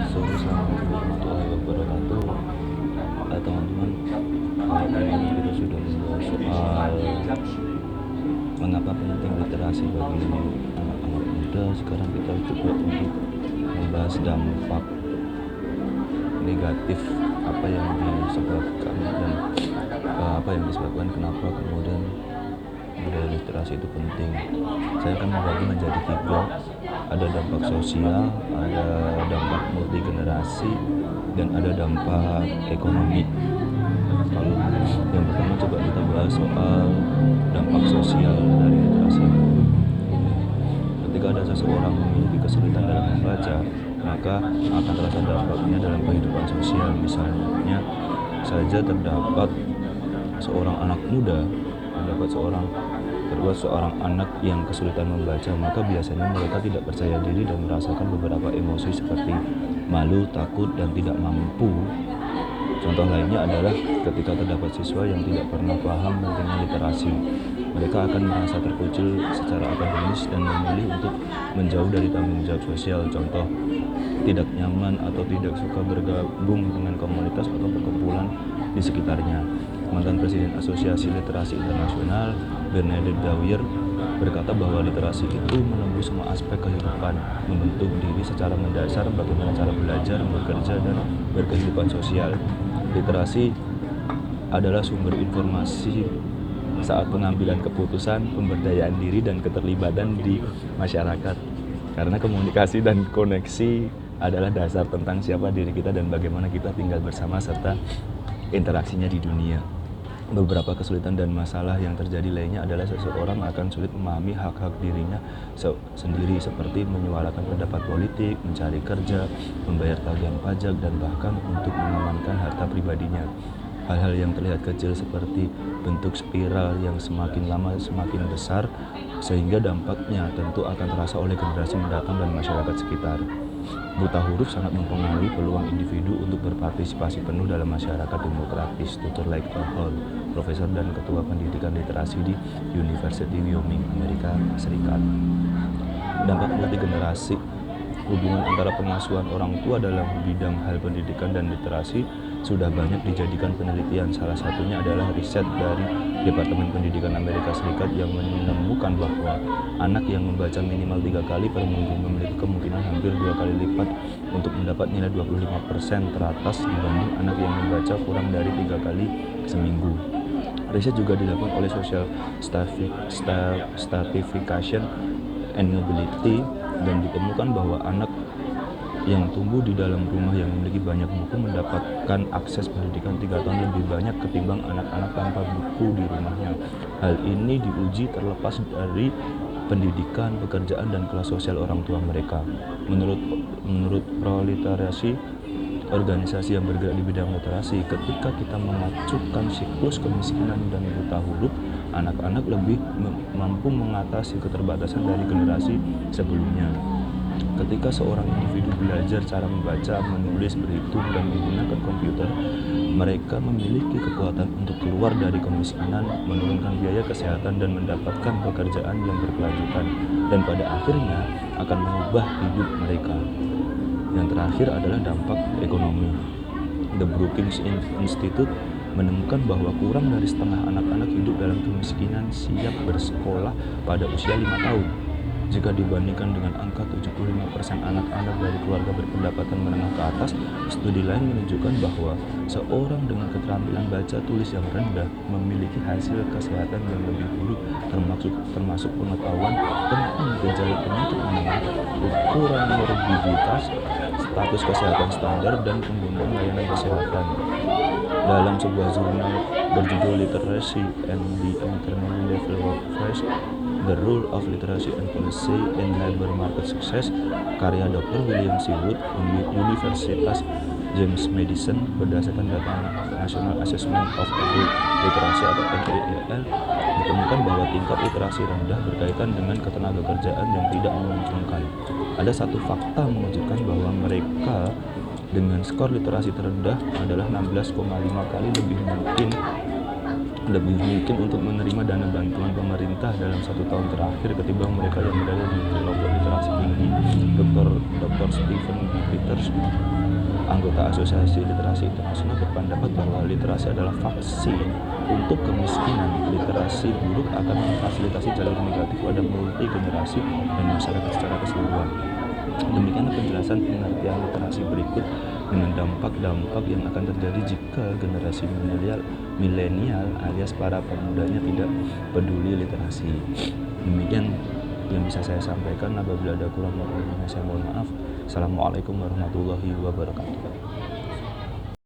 Sore, Assalamualaikum warahmatullahi wabarakatuh. Teman-teman, kali ini kita sudah membahas soal mengapa penting literasi bagi anak-anak muda. Sekarang kita coba untuk membahas dampak negatif apa yang disebabkan dan apa yang disebabkan kenapa kemudian budaya literasi itu penting. Saya akan membagi menjadi 3. Ada dampak sosial, ada dampak multigenerasi, dan ada dampak ekonomi. Kalau yang pertama coba kita bahas soal dampak sosial dari literasi. Ketika ada seseorang memiliki kesulitan dalam membaca, maka akan terasa dampaknya dalam kehidupan sosial. Misalnya saja terdapat seorang anak muda, terdapat seorang anak yang kesulitan membaca, maka biasanya mereka tidak percaya diri dan merasakan beberapa emosi seperti malu, takut, dan tidak mampu. Contoh lainnya adalah ketika terdapat siswa yang tidak pernah paham pentingnya literasi, mereka akan merasa terkucil secara akademis dan memilih untuk menjauh dari tanggung jawab sosial. Contoh, tidak nyaman atau tidak suka bergabung dengan komunitas atau perkumpulan di sekitarnya. Mantan Presiden Asosiasi Literasi Internasional, Bernadette Dauer, berkata bahwa literasi itu menembus semua aspek kehidupan, membentuk diri secara mendasar bagaimana cara belajar, bekerja, dan berkehidupan sosial. Literasi adalah sumber informasi saat pengambilan keputusan, pemberdayaan diri, dan keterlibatan di masyarakat. Karena komunikasi dan koneksi adalah dasar tentang siapa diri kita dan bagaimana kita tinggal bersama serta interaksinya di dunia. Beberapa kesulitan dan masalah yang terjadi lainnya adalah seseorang akan sulit memahami hak-hak dirinya sendiri seperti menyuarakan pendapat politik, mencari kerja, membayar tagihan pajak, dan bahkan untuk mengamankan harta pribadinya. Hal-hal yang terlihat kecil seperti bentuk spiral yang semakin lama semakin besar, sehingga dampaknya tentu akan terasa oleh generasi mendatang dan masyarakat sekitar. Buta huruf sangat mempengaruhi peluang individu untuk berpartisipasi penuh dalam masyarakat demokratis. Tutur Lake Hall, profesor dan ketua pendidikan literasi di University Wyoming, Amerika Serikat. Dampak multigenerasi. Hubungan antara pengasuhan orang tua dalam bidang hal pendidikan dan literasi sudah banyak dijadikan penelitian. Salah satunya adalah riset dari Departemen Pendidikan Amerika Serikat yang menemukan bahwa anak yang membaca minimal 3 kali per minggu memiliki kemungkinan hampir 2 kali lipat untuk mendapat nilai 25% teratas dibanding anak yang membaca kurang dari 3 kali seminggu. Riset juga dilakukan oleh Social Stratification and Mobility dan ditemukan bahwa anak yang tumbuh di dalam rumah yang memiliki banyak buku mendapatkan akses pendidikan 3 tahun lebih banyak ketimbang anak-anak tanpa buku di rumahnya. Hal ini diuji terlepas dari pendidikan, pekerjaan, dan kelas sosial orang tua mereka. Menurut Proliterasi, organisasi yang bergerak di bidang literasi, ketika kita mengacukan siklus kemiskinan dan buta huruf, anak-anak lebih mampu mengatasi keterbatasan dari generasi sebelumnya. Ketika seorang individu belajar cara membaca, menulis, berhitung, dan menggunakan komputer, mereka memiliki kekuatan untuk keluar dari kemiskinan, menurunkan biaya kesehatan, dan mendapatkan pekerjaan yang berkelanjutan, dan pada akhirnya akan mengubah hidup mereka. Yang terakhir adalah dampak ekonomi. The Brookings Institute menemukan bahwa kurang dari setengah anak-anak hidup dalam kemiskinan siap bersekolah pada usia 5 tahun. Jika dibandingkan dengan angka 75% anak-anak dari keluarga berpendapatan menengah ke atas, studi lain menunjukkan bahwa seorang dengan keterampilan baca tulis yang rendah memiliki hasil kesehatan yang lebih buruk, termasuk pengetahuan tentang gejala penyakit menengah, ukuran morbiditas, status kesehatan standar, dan penggunaan layanan kesehatan. Dalam sebuah jurnal berjudul Literacy and the Internally Level Workforce, The Role of Literacy and Policy in Labor Market Success, karya Dr. William C. Wood, Universitas James Madison, berdasarkan data National Assessment of Adult Literacy atau NAAL, ditemukan bahwa tingkat literasi rendah berkaitan dengan ketenagakerjaan yang tidak menguntungkan. Ada satu fakta mengejutkan bahwa mereka dengan skor literasi terendah adalah 16,5 kali lebih mungkin untuk menerima dana bantuan pemerintah dalam 1 tahun terakhir ketimbang mereka yang berada di kelompok literasi tinggi. Dr. Stephen B. Peters, anggota Asosiasi Literasi Internasional, berpendapat bahwa literasi adalah vaksin untuk kemiskinan. Literasi buruk akan memfasilitasi jalur negatif pada multi generasi dan masyarakat secara keseluruhan. Demikianlah penjelasan pengertian literasi berikut dengan dampak-dampak yang akan terjadi jika generasi milenial alias para pemudanya tidak peduli literasi. Demikian yang bisa saya sampaikan. Apabila ada kurang lebihnya saya mohon maaf. Assalamualaikum warahmatullahi wabarakatuh.